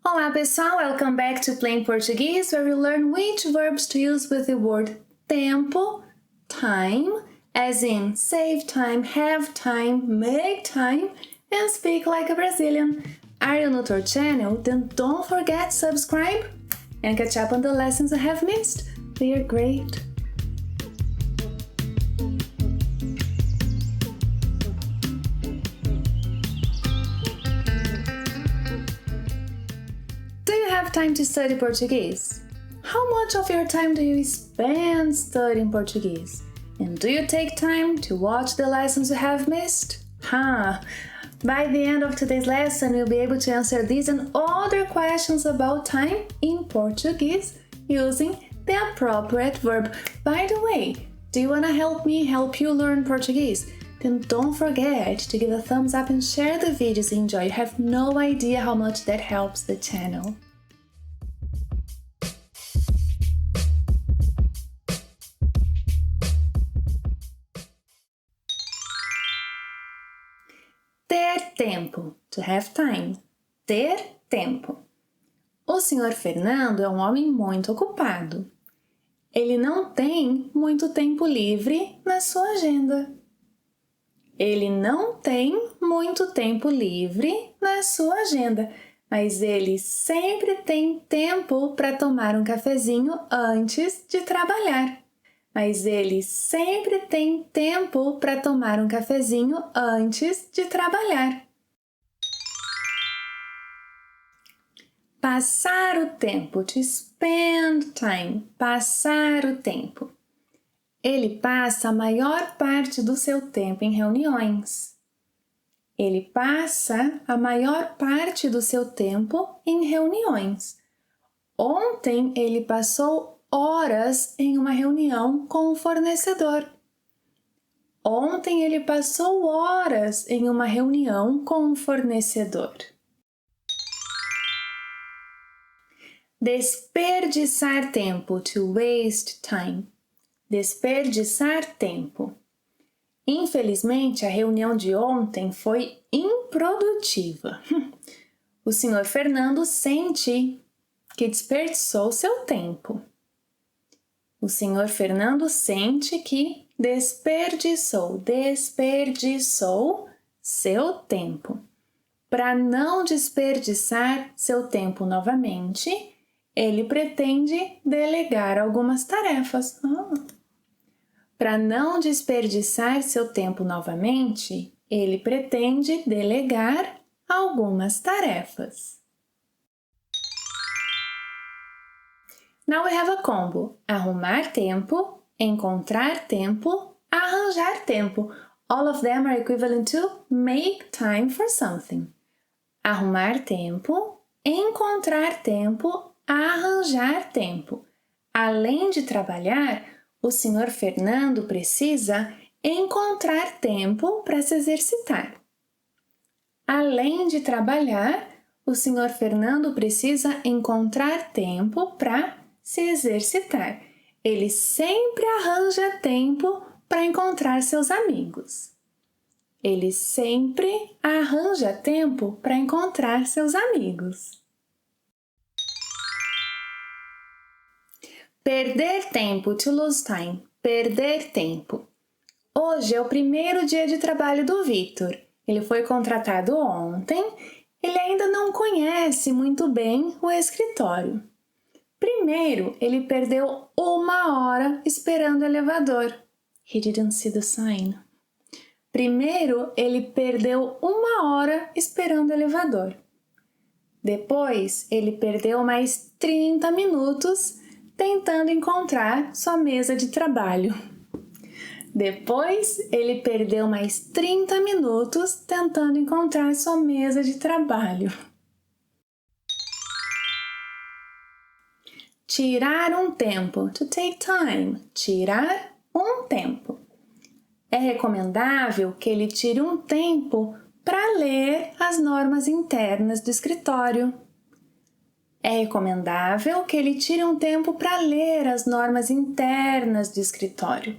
Olá pessoal, welcome back to Plain Portuguese, where we learn which verbs to use with the word tempo, time, as in save time, have time, make time, and speak like a Brazilian. Are you new to our channel? Then don't forget to subscribe and catch up on the lessons you have missed. They are great. Do you have time to study Portuguese? How much of your time do you spend studying Portuguese? And do you take time to watch the lessons you have missed? By the end of today's lesson, you'll be able to answer these and other questions about time in Portuguese using the appropriate verb. By the way, do you want to help me help you learn Portuguese? Then don't forget to give a thumbs up and share the videos you enjoy. You have no idea how much that helps the channel. Ter tempo, to have time. Ter tempo. O Sr. Fernando é um homem muito ocupado. Ele não tem muito tempo livre na sua agenda. Ele não tem muito tempo livre na sua agenda, mas ele sempre tem tempo para tomar um cafezinho antes de trabalhar. Mas ele sempre tem tempo para tomar um cafezinho antes de trabalhar. Passar o tempo, to spend time, passar o tempo. Ele passa a maior parte do seu tempo em reuniões. Ele passa a maior parte do seu tempo em reuniões. Ontem ele passou horas em uma reunião com o fornecedor. Ontem ele passou horas em uma reunião com o fornecedor. Desperdiçar tempo, to waste time. Desperdiçar tempo. Infelizmente, a reunião de ontem foi improdutiva. O Sr. Fernando sente que desperdiçou seu tempo. O Sr. Fernando sente que desperdiçou seu tempo. Para não desperdiçar seu tempo novamente, ele pretende delegar algumas tarefas. Para não desperdiçar seu tempo novamente, ele pretende delegar algumas tarefas. Now we have a combo. Arrumar tempo, encontrar tempo, arranjar tempo. All of them are equivalent to make time for something. Arrumar tempo, encontrar tempo, arranjar tempo. Além de trabalhar, o Sr. Fernando precisa encontrar tempo para se exercitar. Além de trabalhar, o Sr. Fernando precisa encontrar tempo para se exercitar. Ele sempre arranja tempo para encontrar seus amigos. Ele sempre arranja tempo para encontrar seus amigos. Perder tempo, to lose time. Perder tempo. Hoje é o primeiro dia de trabalho do Victor. Ele foi contratado ontem. Ele ainda não conhece muito bem o escritório. Primeiro, ele perdeu 1 hora esperando o elevador. He didn't see the sign. Primeiro, ele perdeu 1 hora esperando o elevador. Depois, ele perdeu mais 30 minutos tentando encontrar sua mesa de trabalho. Depois, ele perdeu mais 30 minutos tentando encontrar sua mesa de trabalho. Tirar um tempo, to take time. Tirar um tempo. É recomendável que ele tire um tempo para ler as normas internas do escritório. É recomendável que ele tire um tempo para ler as normas internas do escritório.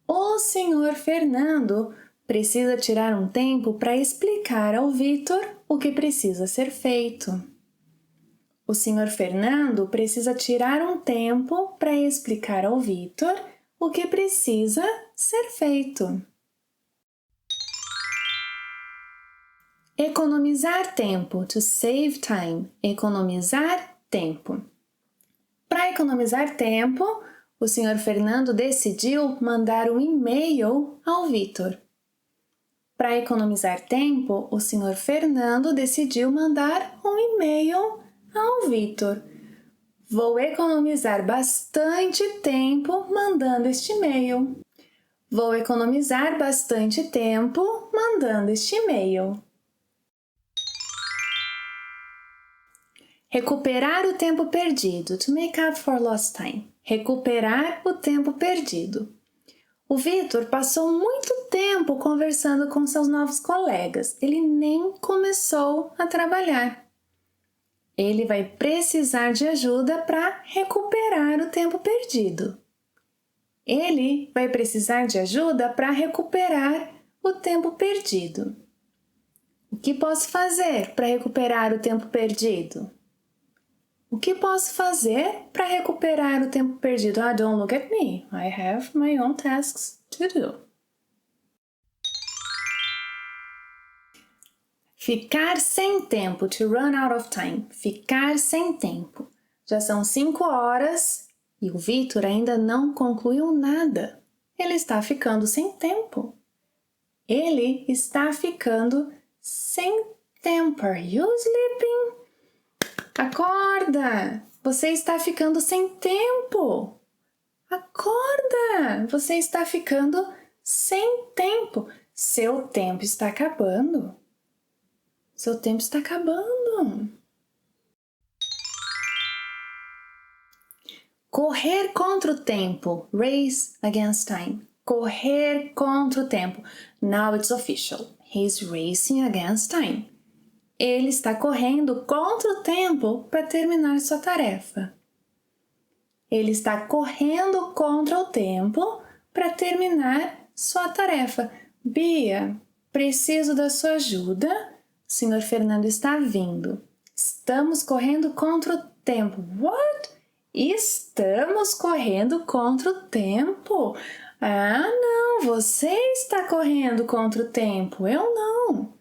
O Sr. Fernando precisa tirar um tempo para explicar ao Victor o que precisa ser feito. O Sr. Fernando precisa tirar um tempo para explicar ao Victor o que precisa ser feito. Economizar tempo, to save time. Economizar tempo. Para economizar tempo, o Sr. Fernando decidiu mandar um e-mail ao Victor. Para economizar tempo, o Sr. Fernando decidiu mandar um e-mail ao Victor. Vou economizar bastante tempo mandando este e-mail. Vou economizar bastante tempo mandando este e-mail. Recuperar o tempo perdido, to make up for lost time. Recuperar o tempo perdido. O Victor passou muito tempo conversando com seus novos colegas. Ele nem começou a trabalhar. Ele vai precisar de ajuda para recuperar o tempo perdido. Ele vai precisar de ajuda para recuperar o tempo perdido. O que posso fazer para recuperar o tempo perdido? O que posso fazer para recuperar o tempo perdido? Ah, don't look at me. I have my own tasks to do. Ficar sem tempo, to run out of time. Ficar sem tempo. Já são 5 horas e o Victor ainda não concluiu nada. Ele está ficando sem tempo. Ele está ficando sem tempo. Are you sleeping? Acorda! Você está ficando sem tempo. Acorda! Você está ficando sem tempo. Seu tempo está acabando. Seu tempo está acabando. Correr contra o tempo. Race against time. Correr contra o tempo. Now it's official. He's racing against time. Ele está correndo contra o tempo para terminar sua tarefa. Ele está correndo contra o tempo para terminar sua tarefa. Bia, preciso da sua ajuda. O Sr. Fernando está vindo. Estamos correndo contra o tempo. What? Estamos correndo contra o tempo? Ah, não, você está correndo contra o tempo, eu não.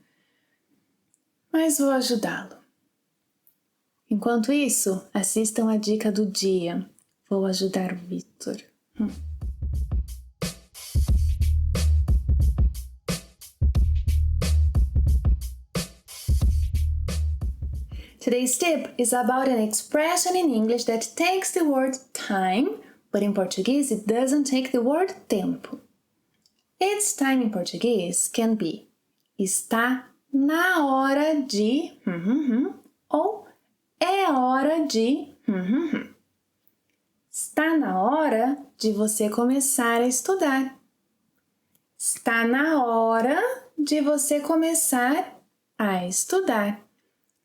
Mas vou ajudá-lo. Enquanto isso, assistam a dica do dia. Vou ajudar o Victor. Today's tip is about an expression in English that takes the word time, but in Portuguese it doesn't take the word tempo. Its time in Portuguese can be está na hora de ou é hora de Está na hora de você começar a estudar. Está na hora de você começar a estudar.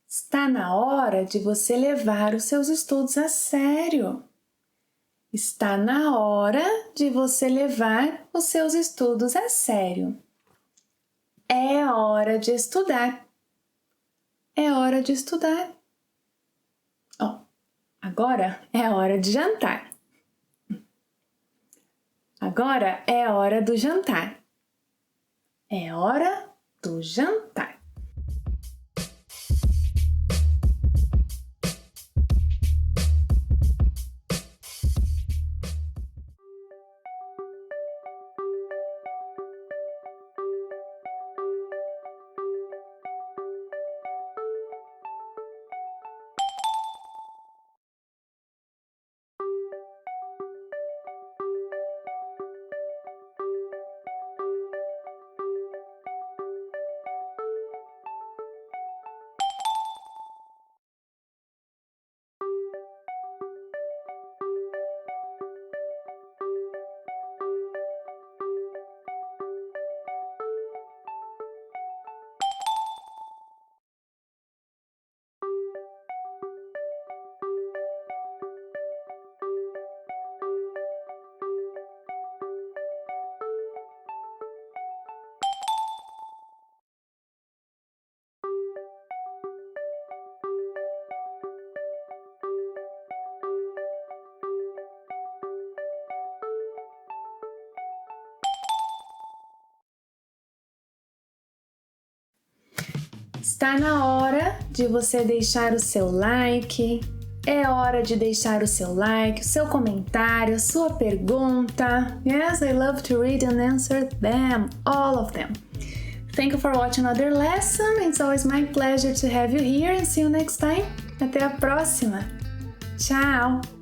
Está na hora de você levar os seus estudos a sério. Está na hora de você levar os seus estudos a sério. É hora de estudar. É hora de estudar. Agora é hora de jantar. Agora é hora do jantar. É hora do jantar. Está na hora de você deixar o seu like. É hora de deixar o seu like, o seu comentário, a sua pergunta. Yes, I love to read and answer them, all of them. Thank you for watching another lesson. It's always my pleasure to have you here and see you next time. Até a próxima. Tchau!